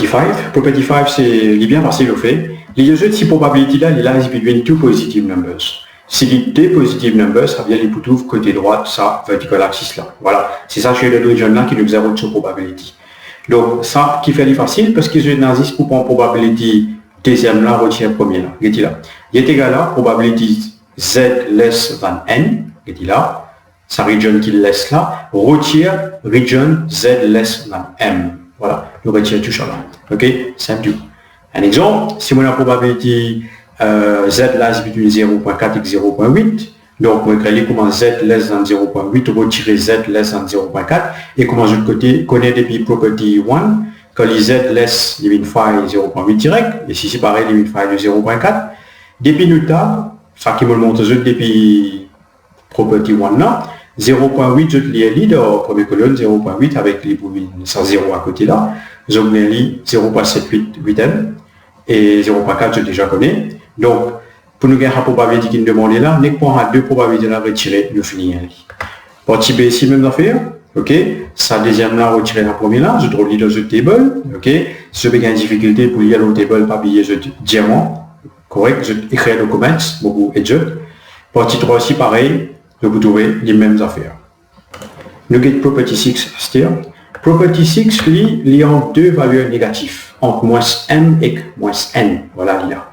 Property 5. Property 5, c'est bien facile au fait. Il y a si probability là, il lies between two positive numbers. Si il deux positive numbers, ça veut dire qu'il trouve côté droit, ça, vertical axis là. Voilà. C'est ça chez le region là qui nous a sur probability. Donc, ça qui fait facile parce que je n'existe pour prendre probability deuxième là, retire premier là. Il est là. Il est égal à probability z less than n. Il est là. Sa region qui laisse là. Retire region z less than m. Voilà. Nous retire tout ça là. OK? Simple. Un exemple, si on a probability z lies between 0.4 et 0.8, donc on va créer comment z less than 0.8, retirer z less than 0.4, et comment de l'autre côté, connaître depuis property 1, quand les z less limit phi 0.8 direct, et si c'est pareil, limit phi de 0.4, depuis nous table, ça qui me le montre depuis property 1 là, 0.8 je lis dans première colonne 0.8 avec les boules sans 0 à côté là, je lis 0.78m et 0.4 je déjà connais. Donc, pour nous gagner la probabilité qui nous demande là, nous prenons deux probabilités à retirer, nous finissons. Partie B ici, même affaire. OK. Ça deuxième là, retirer la première là, je dois lire dans le table. OK. Si je une difficulté pour lire le table, pas oublier le diamant. Correct. Je écris le comments, beaucoup et je. Partie 3 aussi, pareil. Vous trouvez les mêmes affaires. Nous get property 6, c'est-à-dire. Property 6, il y a deux valeurs négatives, entre moins m et moins n. Voilà, il y a.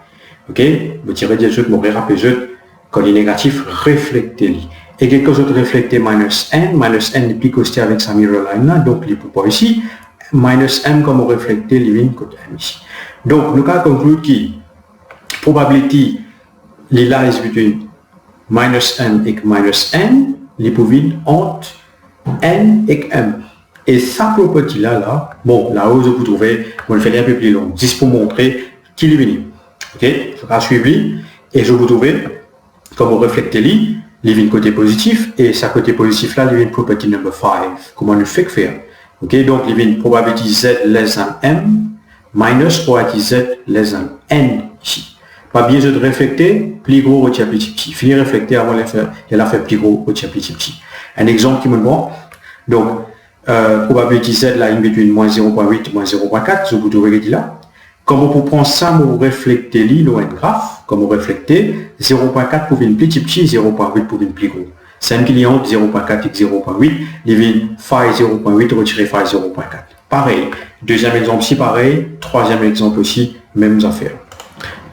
OK? Vous tirez des jeux, vous rappelez jeux, quand il est négatif, reflectez-les. Et quelque chose de reflecté minus n est plus costé avec sa mirror line là, donc il ne peut pas ici. Minus m comme reflecté, les lignes côté m ici. Donc, nous allons conclure que probability lies between minus n et minus n, les pouvilles entre n et m. Et sa property là, bon, là-haut, vous trouvez, on le fait un peu plus long, juste pour montrer qu'il est venu. OK? Je vais suivre, et je vous trouver, comme on reflète les lignes côté positif, et sa côté positif là, les lignes property number 5. Comment on le fait faire? OK? Donc, les lignes probability z less than m, minus probability z less than n ici. Pas bien de refléter, plus gros retire petit petit. Finir refléter avant de faire, elle a fait plus gros retire petit petit. Un exemple qui me montre. Donc, probability z là, in between moins 0.8 moins 0.4, je vous trouverez là. Comme on peut prendre ça, on refléter le graphe, comme on refléter 0.4 pour une petit petit, 0.8 pour une plus gros. C'est un client 0.4 et 0.8, il vient phi 0.8 retirer phi 0.4. Pareil. Deuxième exemple aussi pareil. Troisième exemple aussi, mêmes affaires.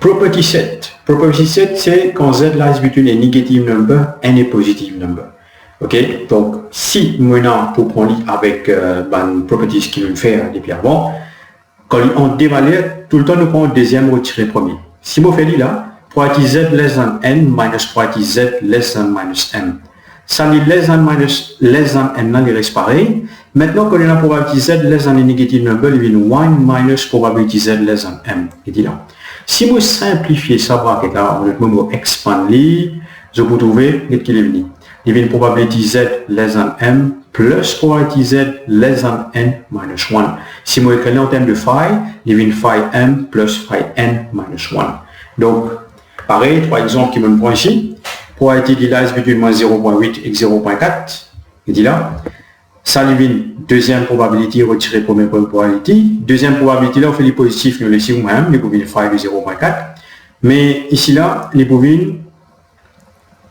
Property set. Property set, c'est quand z lies between a negative number and a positive number. OK? Donc, si maintenant, pour prendre avec properties qui nous fait depuis avant, quand on dévalue, tout le temps, nous prenons deuxième retirer premier. Si on fait là, probability z less than n minus probability z less than minus m. Ça dit less than n, là, il reste pareil. Maintenant, quand on a la probability z less than a negative number, il vient 1 minus probability z less than m. Il dit là. Si vous simplifiez ça, là, on expand, je peux trouver qu'il est venu. Il vient probability z less than m plus probability z less than n minus 1. Si moi écris en termes de phi, il vient phi m plus phi n minus 1. Donc, pareil, trois exemples qui me prend ici. Probability lies between moins 0.8 et 0.4. Il dit là. Ça, il vient deuxième probabilité retirer première probabilité. Deuxième probabilité là, on fait les positifs, nous laissons même, les bobines phi de 0.4. Mais ici là, les bobines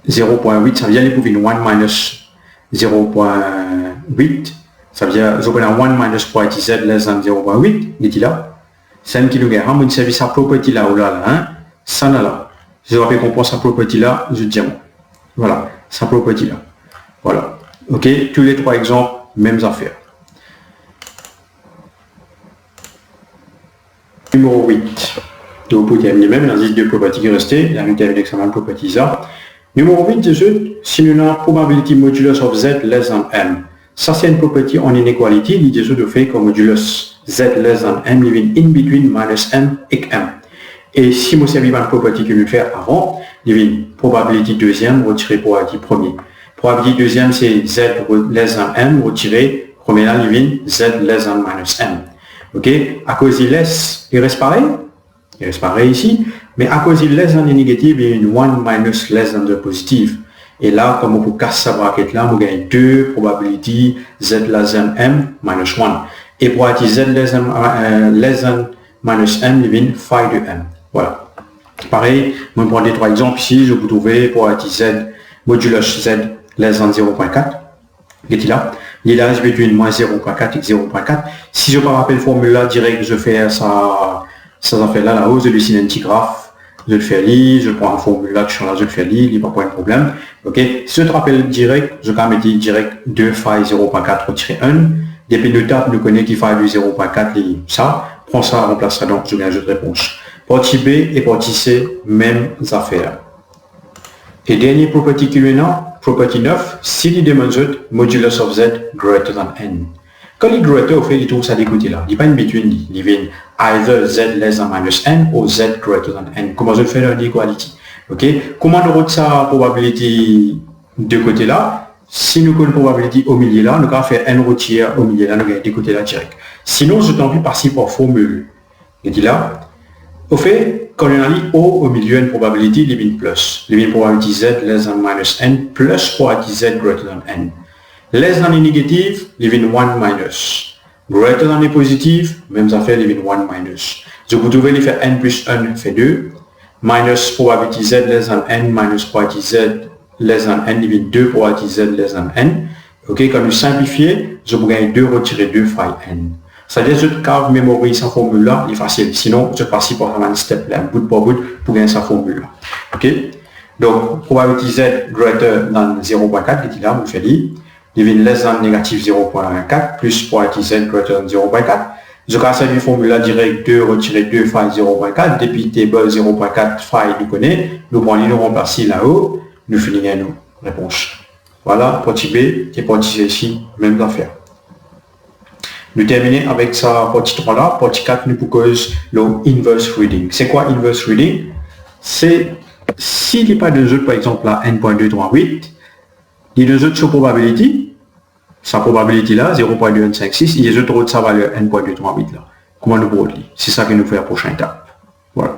0.8, ça veut dire les bobines 1 minus 0.8, ça veut dire, je prends 1 minus probability z less than 0.8, il dit là. C'est un qui nous gagne, on service sa property là ou là, hein, ça là. Je rappelle qu'on prend sa property là, je dis voilà, sa property là. Voilà. OK, tous les trois exemples, mêmes affaires. Numéro 8. Donc, vous pouvez terminer même dans les deux properties qui restent, la unité avec l'examen de properties là. Numéro 8, si nous avons probability modulus of z less than m. Ça, c'est une property en inequality, l'idée de fait que modulus z less than m, il vient in between minus m et m. Et si vous savez une property que nous faire avant, il vient probability deuxième retirer probability premier. Probability deuxième, c'est z less than m retirer premier là, il vient z less than minus m. OK? À cause il laisse, il reste pareil. Il reste pareil ici. Mais à cause il less than est négatif, il y a une 1 minus less than de positif. Et là, comme on peut casser sa braquette là, on gagne 2 probability z less than m minus 1. Et pour z less than minus m, il vient phi de m. Voilà. Pareil, je vais prendre les trois exemples ici. Je peux trouver pour z modulus z less than 0.4. Qu'est-ce là? Il est between moins 0.4 et 0.4. Si je me rappelle la formule là direct, je fais ça fait là là-haut, je dessine un petit graphe, je le fais lire, je prends la formule là, je le fais lire, il n'y a pas de problème. Ok. Si je te rappelle direct, je vais mettre direct 2 phi 0.4 retiré 1. Depuis le table, nous connaissons qu'il faut du 0.4, ça, prends ça, remplace ça, donc je viens de réponse. Partie B et partie C, même affaire. Et dernier property qui est là, property 9, si il demande modulus of z greater than n. Quand il est greater, au fait, il trouve ça des côtés là. Il n'y a pas une between, il vient either z less than minus n ou z greater than n. Comment je le fais dans l'equality? Ok? Comment on route sa probability de côté là? Si nous connaissons la probabilité au milieu là, nous allons faire n routière au milieu là, nous allons des côtés là direct. Sinon, je t'en prie par-ci par formule. Et dit là, au fait, quand on a dit O au milieu, une probabilité, il y a plus. Il y a une probabilité z less than minus n plus probabilité z greater than n. Less than est négative, il y a 1 minus. Greater than est positive, même affaire, il y a 1 minus. Je vous trouver les faire n plus 1 fait 2. Minus probabilité z less than n minus probabilité z less than n, il y a 2 probabilité z less than n. Ok, quand nous simplifions, je vous gagne 2 retirer 2 phi n. C'est-à-dire que je peux mémoriser sa formule là, il est facile. Sinon, je passe par un step là, bout par bout, pour gagner sa formule là. Ok? Donc, probabilité z greater than 0.4, qui est là, vous faites lire. Il y a less than négatif 0.4 plus probabilité z greater than 0.4. Je casse la formule là direct 2 retirer 2 phi 0.4. Depuis table 0.4 phi, nous connaissons. Nous prenons, nous remplacer là-haut. Nous finissons nos réponses. Voilà, partie B et partie C ici, même affaire. Nous terminons avec sa partie 3 là. Partie 4, nous proposons le inverse reading. C'est quoi inverse reading? C'est s'il n'y a pas de jeu, par exemple, là, n.238, il y a deux autres sur probabilité. Sa probabilité là, 0.2156, il y a deux autres sa valeur n.238 là. Comment nous pouvons lire? C'est ça que nous faisons la prochaine étape. Voilà.